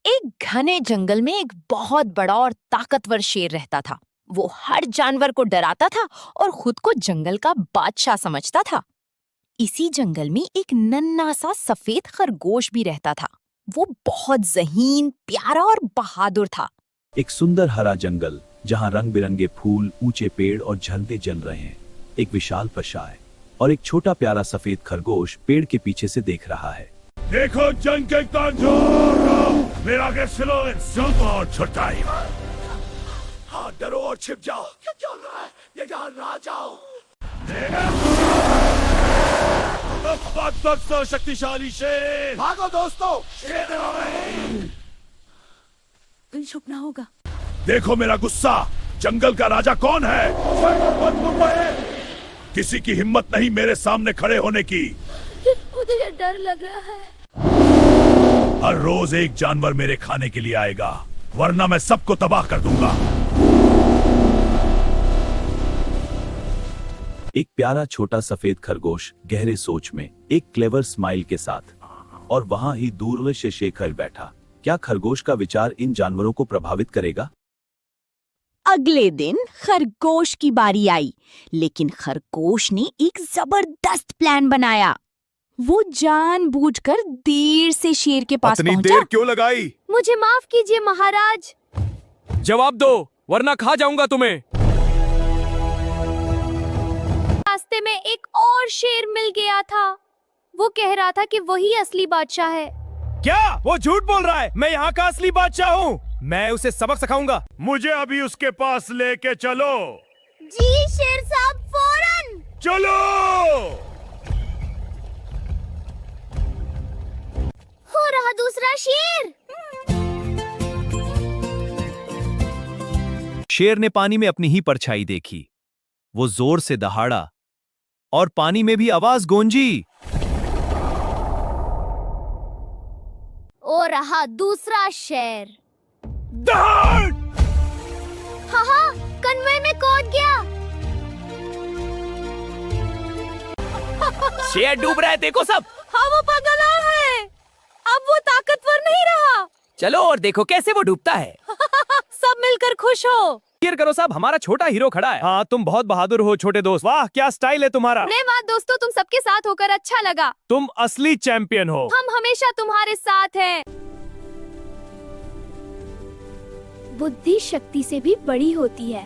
एक घने जंगल में एक बहुत बड़ा और ताकतवर शेर रहता था। वो हर जानवर को डराता था और खुद को जंगल का बादशाह समझता था। इसी जंगल में एक नन्हा सा सफेद खरगोश भी रहता था। वो बहुत ज़हीन, प्यारा और बहादुर था। एक सुंदर हरा जंगल जहां रंग बिरंगे फूल, ऊंचे पेड़ और झरने जल रहे हैं। एक विशाल पशाय और एक छोटा प्यारा सफेद खरगोश पेड़ के पीछे से देख रहा है। देखो जंग के तांजोर, मेरा के सिलो जंग और छुटाई। हाँ, डरो और छिप जाओ। क्या चल रहा है? ये जहां ना जाओ। तो शक्तिशाली शेर, भागो दोस्तों, शेर कहीं छुपना होगा। देखो मेरा गुस्सा। जंगल का राजा कौन है? किसी की हिम्मत नहीं मेरे सामने खड़े होने की। मुझे डर लग रहा है। हर रोज एक जानवर मेरे खाने के लिए आएगा, वरना मैं सबको तबाह कर दूंगा। एक प्यारा छोटा सफेद खरगोश गहरे सोच में, एक क्लेवर स्माइल के साथ, और वहां ही दूर से शेखर बैठा। क्या खरगोश का विचार इन जानवरों को प्रभावित करेगा? अगले दिन खरगोश की बारी आई, लेकिन खरगोश ने एक जबरदस्त प्लान बनाया। वो जानबूझकर देर से शेर के पास इतनी पहुंचा। देर क्यों लगाई? मुझे माफ कीजिए महाराज। जवाब दो, वरना खा जाऊंगा तुम्हें। रास्ते में एक और शेर मिल गया था। वो कह रहा था कि वही असली बादशाह है। क्या वो झूठ बोल रहा है? मैं यहाँ का असली बादशाह हूँ। मैं उसे सबक सिखाऊंगा। मुझे अभी उसके पास लेके चलो। जी शेर साहब, फौरन। चलो। हो रहा दूसरा शेर। शेर ने पानी में अपनी ही परछाई देखी। वो जोर से दहाड़ा और पानी में भी आवाज गूंजी। ओ रहा दूसरा शेर। दहाड़! हाँ, कन्वे में कूद गया। शेर डूब रहा है, देखो सब। हाँ, वो पागल है। अब वो ताकतवर नहीं रहा। चलो और देखो कैसे वो डूबता है। सब मिलकर खुश हो। चीयर करो साहब, हमारा छोटा हीरो खड़ा है। हाँ, तुम बहुत बहादुर हो छोटे दोस्त। वाह, क्या स्टाइल है तुम्हारा। धन्यवाद दोस्तों, तुम सबके साथ होकर अच्छा लगा। तुम असली चैंपियन हो। हम हमेशा तुम्हारे साथ हैं। बुद्धि शक्ति से भी बड़ी होती है।